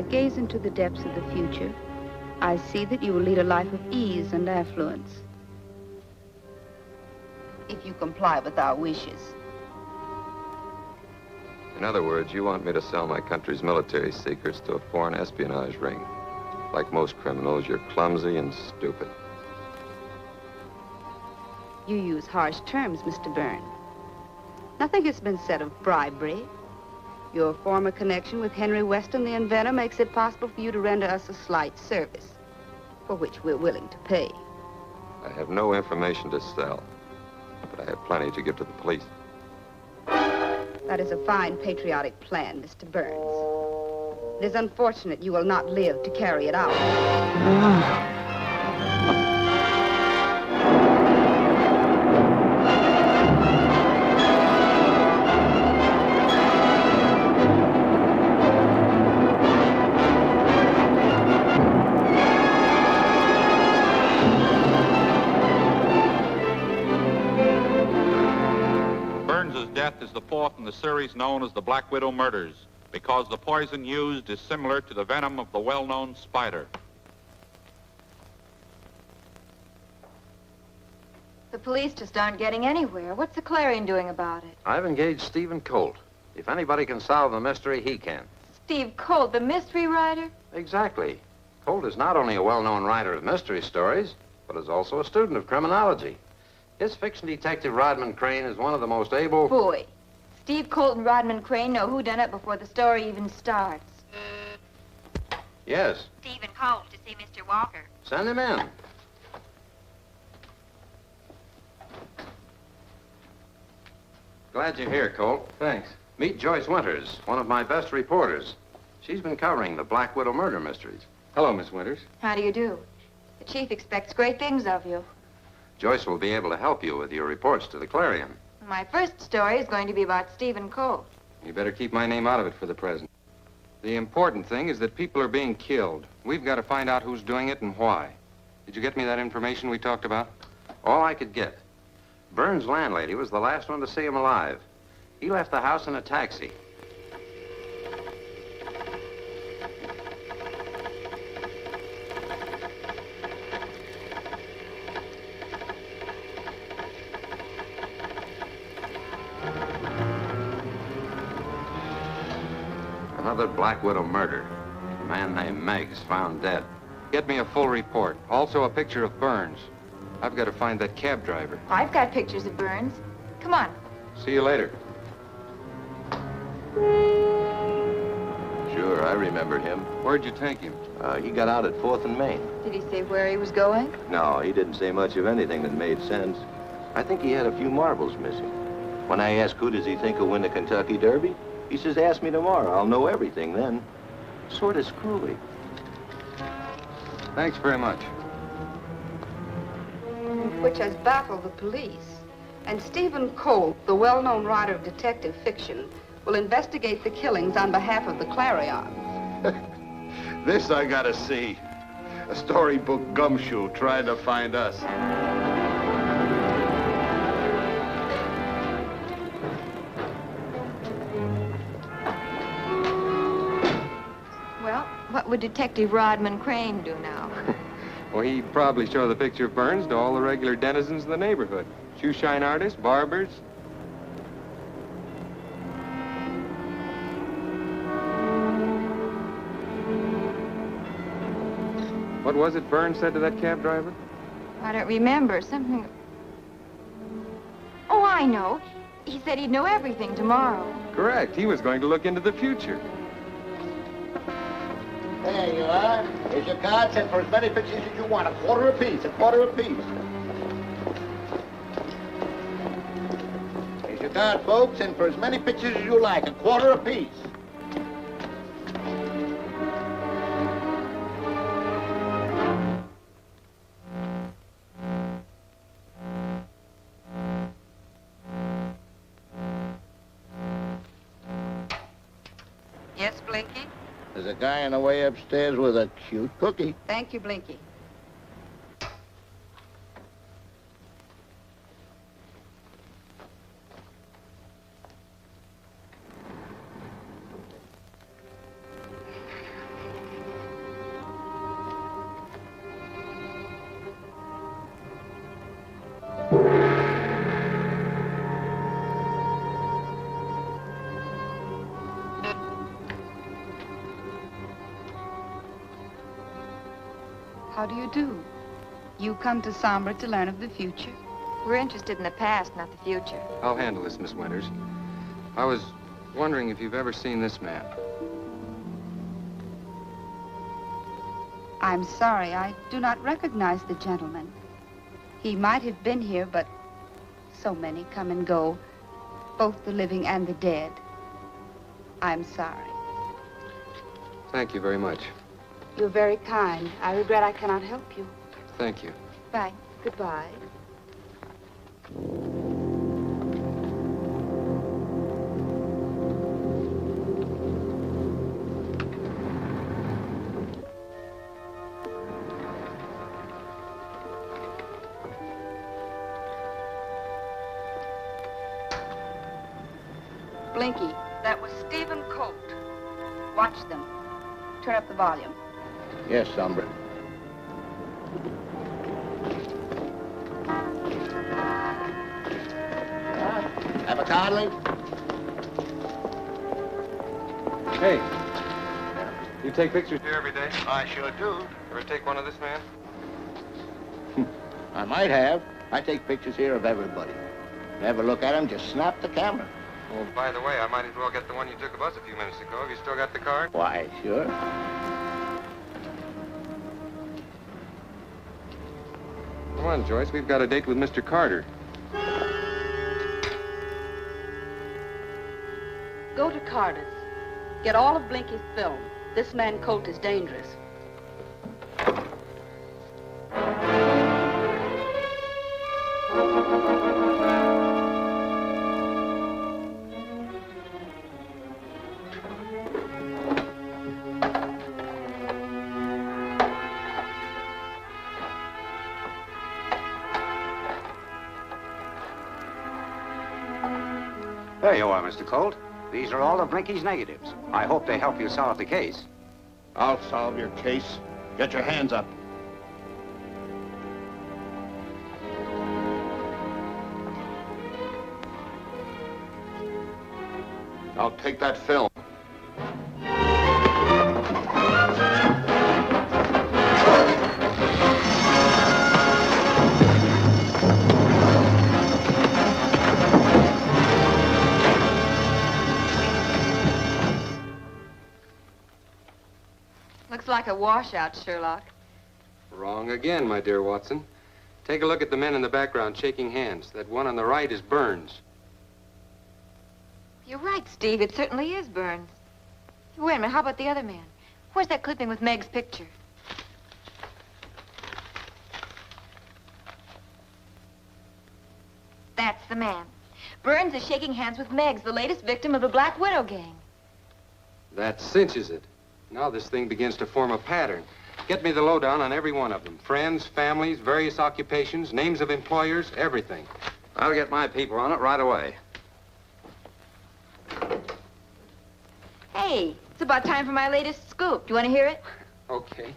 I gaze into the depths of the future, I see that you will lead a life of ease and affluence. If you comply with our wishes. In other words, you want me to sell my country's military secrets to a foreign espionage ring. Like most criminals, you're clumsy and stupid. You use harsh terms, Mr. Byrne. Nothing has been said of bribery. Your former connection with Henry Weston, the inventor, makes it possible for you to render us a slight service, for which we're willing to pay. I have no information to sell, but I have plenty to give to the police. That is a fine patriotic plan, Mr. Burns. It is unfortunate you will not live to carry it out. Death is the fourth in the series known as the Black Widow murders, because the poison used is similar to the venom of the well-known spider. The police just aren't getting anywhere. What's the Clarion doing about it? I've engaged Stephen Colt. If anybody can solve the mystery, he can. Steve Colt, the mystery writer? Exactly. Colt is not only a well-known writer of mystery stories, but is also a student of criminology. His fiction detective, Rodman Crane, is one of the most able... Boy, Steve Colt and Rodman Crane know who done it before the story even starts. Yes. Stephen Colt to see Mr. Walker. Send him in. Glad you're here, Colt. Thanks. Meet Joyce Winters, one of my best reporters. She's been covering the Black Widow murder mysteries. Hello, Miss Winters. How do you do? The chief expects great things of you. Joyce will be able to help you with your reports to the Clarion. My first story is going to be about Stephen Colt. You better keep my name out of it for the present. The important thing is that people are being killed. We've got to find out who's doing it and why. Did you get me that information we talked about? All I could get. Burns' landlady was the last one to see him alive. He left the house in a taxi. Another Black Widow murder. A man named Meggs found dead. Get me a full report. Also a picture of Burns. I've got to find that cab driver. I've got pictures of Burns. Come on. See you later. Sure, I remember him. Where'd you take him? He got out at 4th and Main. Did he say where he was going? No, he didn't say much of anything that made sense. I think he had a few marbles missing. When I asked who does he think will win the Kentucky Derby, he says, ask me tomorrow. I'll know everything then. Sort of screwy. Thanks very much. Which has baffled the police. And Stephen Colt, the well-known writer of detective fiction, will investigate the killings on behalf of the Clarion. This I gotta see. A storybook gumshoe trying to find us. Well, what would Detective Rodman Crane do now? Well, he'd probably show the picture of Burns to all the regular denizens of the neighborhood. Shoeshine artists, barbers. What was it Burns said to that cab driver? I don't remember. Something... Oh, I know. He said he'd know everything tomorrow. Correct. He was going to look into the future. There you are. Here's your card. Send for as many pictures as you want. A quarter apiece. Here's your card, folks. Send for as many pictures as you like. A quarter apiece. Yes, Blinky? There's a guy on the way upstairs with a cute cookie. Thank you, Blinky. How do you do? You come to Sombra to learn of the future? We're interested in the past, not the future. I'll handle this, Miss Winters. I was wondering if you've ever seen this man. I'm sorry, I do not recognize the gentleman. He might have been here, but so many come and go, both the living and the dead. I'm sorry. Thank you very much. You're very kind. I regret I cannot help you. Thank you. Bye. Goodbye. Blinky, that was Stephen Colt. Watch them. Turn up the volume. Yes, Sombra. Have a card, Hey, you take pictures here every day? I sure do. Ever take one of this man? I might have. I take pictures here of everybody. Never look at them, just snap the camera. Oh, by the way, I might as well get the one you took of us a few minutes ago. Have you still got the card? Why, sure. Come on, Joyce. We've got a date with Mr. Carter. Go to Carter's. Get all of Blinky's film. This man Colt is dangerous. There you are, Mr. Colt. These are all of Blinky's negatives. I hope they help you solve the case. I'll solve your case. Get your hands up. I'll take that film. Looks like a washout, Sherlock. Wrong again, my dear Watson. Take a look at the men in the background shaking hands. That one on the right is Burns. You're right, Steve. It certainly is Burns. Wait a minute. How about the other man? Where's that clipping with Meg's picture? That's the man. Burns is shaking hands with Meg's, the latest victim of the Black Widow gang. That cinches it. Now this thing begins to form a pattern. Get me the lowdown on every one of them. Friends, families, various occupations, names of employers, everything. I'll get my people on it right away. Hey, it's about time for my latest scoop. Do you want to hear it? Okay.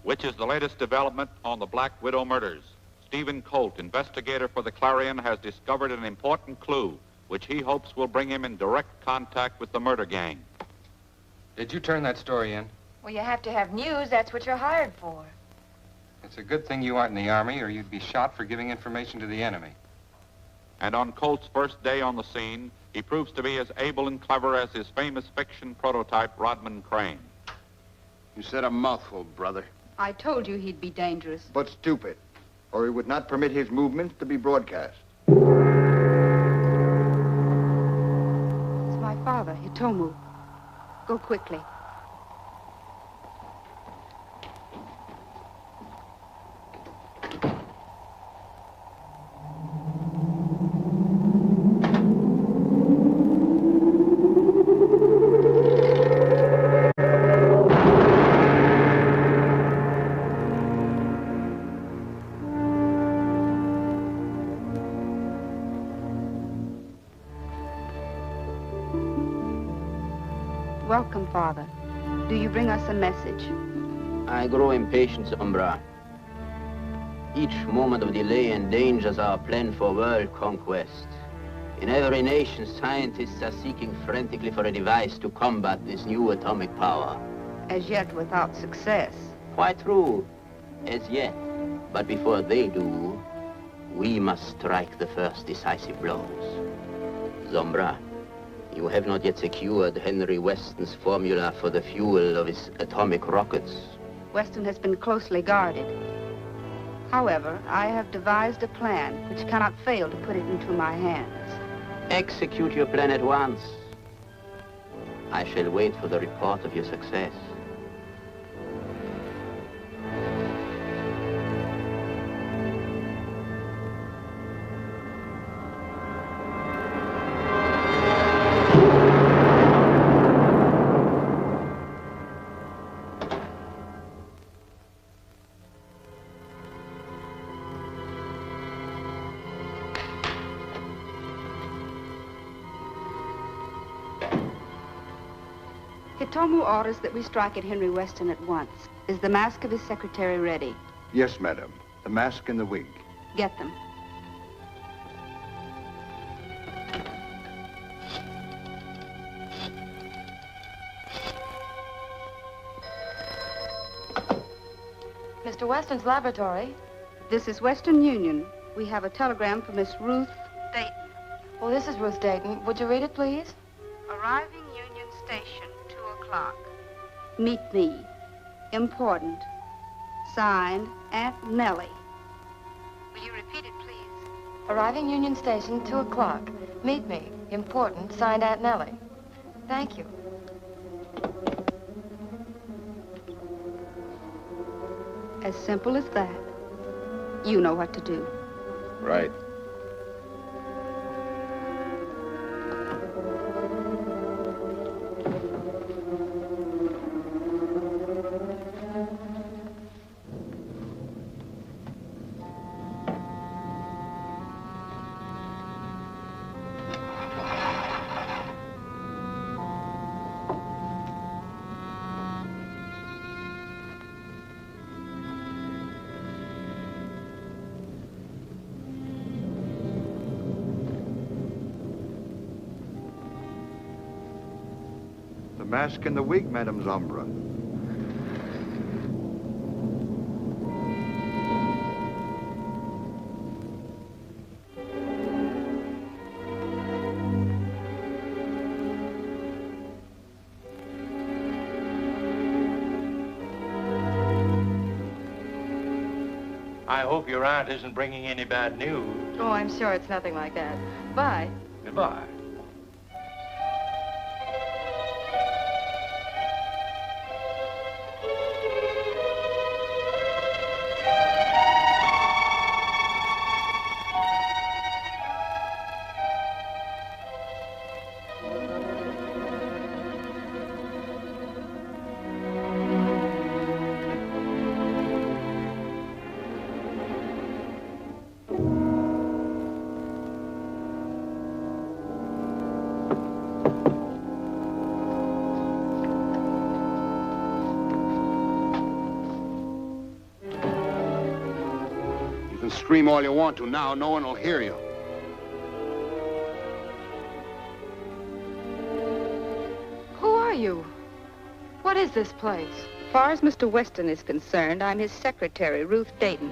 Which is the latest development on the Black Widow murders. Stephen Colt, investigator for the Clarion, has discovered an important clue, which he hopes will bring him in direct contact with the murder gang. Did you turn that story in? Well, you have to have news. That's what you're hired for. It's a good thing you aren't in the Army, or you'd be shot for giving information to the enemy. And on Colt's first day on the scene, he proves to be as able and clever as his famous fiction prototype, Rodman Crane. You said a mouthful, brother. I told you he'd be dangerous. But stupid, or he would not permit his movements to be broadcast. It's my father, Hitomu. Go quickly. Welcome, Father. Do you bring us a message? I grow impatient, Sombra. Each moment of delay endangers our plan for world conquest. In every nation, scientists are seeking frantically for a device to combat this new atomic power. As yet without success. Quite true. As yet. But before they do, we must strike the first decisive blows. Zombra, you have not yet secured Henry Weston's formula for the fuel of his atomic rockets. Weston has been closely guarded. However, I have devised a plan which cannot fail to put it into my hands. Execute your plan at once. I shall wait for the report of your success. Hitomu orders that we strike at Henry Weston at once. Is the mask of his secretary ready? Yes, madam. The mask and the wig. Get them. Mr. Weston's laboratory. This is Western Union. We have a telegram for Miss Ruth Dayton. Well, this is Ruth Dayton. Would you read it, please? Arriving Union Station, 2 o'clock. Meet me. Important. Signed, Aunt Nellie. Will you repeat it, please? Arriving Union Station, 2 o'clock. Meet me. Important. Signed, Aunt Nellie. Thank you. As simple as that. You know what to do. Right. The mask and the wig, Madame Zombra. I hope your aunt isn't bringing any bad news. Oh, I'm sure it's nothing like that. Bye. Goodbye. Scream all you want to now. No one will hear you. Who are you? What is this place? As far as Mr. Weston is concerned, I'm his secretary, Ruth Dayton.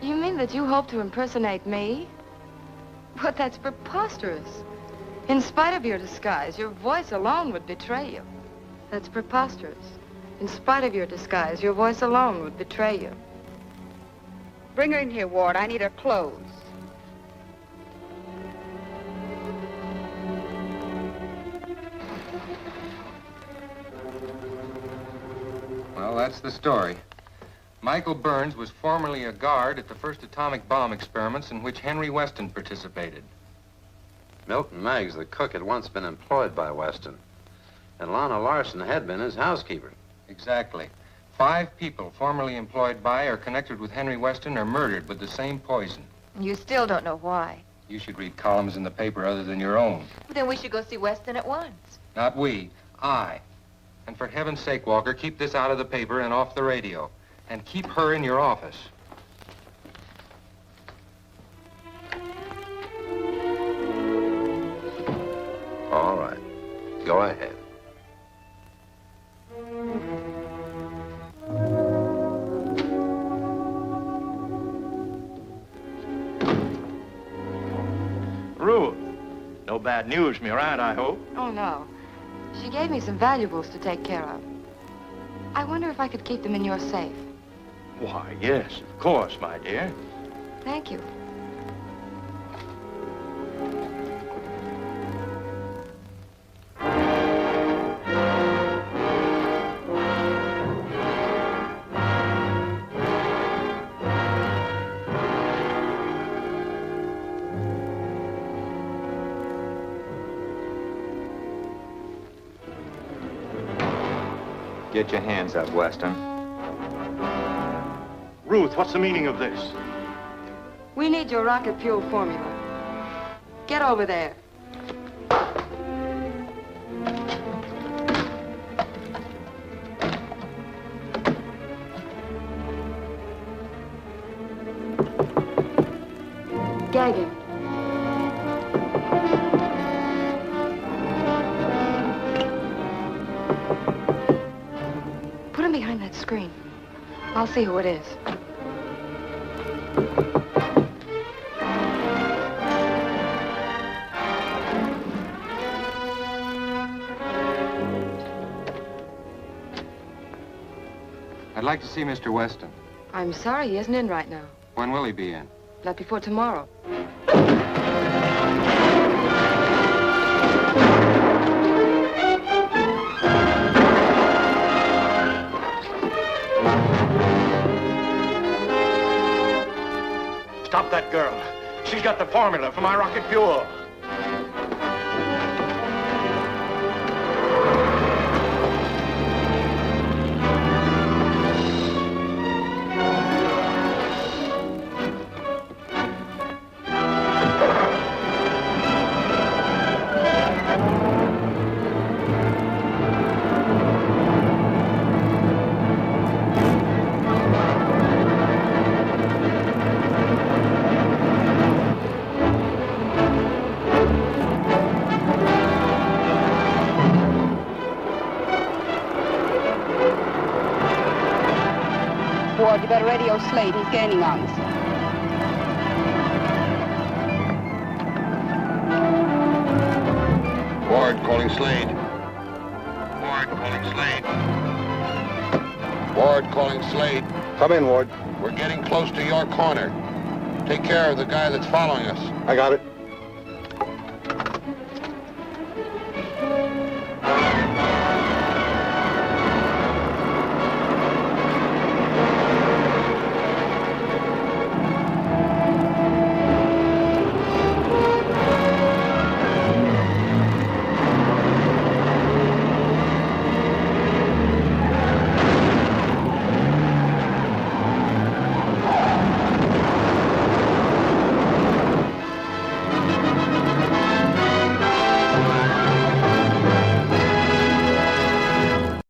You mean that you hope to impersonate me? But that's preposterous. In spite of your disguise, your voice alone would betray you. That's preposterous. In spite of your disguise, your voice alone would betray you. Bring her in here, Ward. I need her clothes. Well, that's the story. Michael Burns was formerly a guard at the first atomic bomb experiments in which Henry Weston participated. Milton Meggs, the cook, had once been employed by Weston. And Lana Larson had been his housekeeper. Exactly. 5 people formerly employed by or connected with Henry Weston are murdered with the same poison. You still don't know why. You should read columns in the paper other than your own. Well, then we should go see Weston at once. Not we, I. And for heaven's sake, Walker, keep this out of the paper and off the radio. And keep her in your office. All right. Go ahead. Ruth, no bad news from your aunt, I hope. Oh, no. She gave me some valuables to take care of. I wonder if I could keep them in your safe. Why, yes, of course, my dear. Thank you. Get your hands up, Weston. Ruth, what's the meaning of this? We need your rocket fuel formula. Get over there. Gag him. Put him behind that screen. I'll see who it is. I'd like to see Mr. Weston. I'm sorry he isn't in right now. When will he be in? Not before tomorrow. Stop that girl. She's got the formula for my rocket fuel. Ward, you better radio Slade. He's gaining on us. Ward calling Slade. Ward calling Slade. Ward calling Slade. Come in, Ward. We're getting close to your corner. Take care of the guy that's following us. I got it.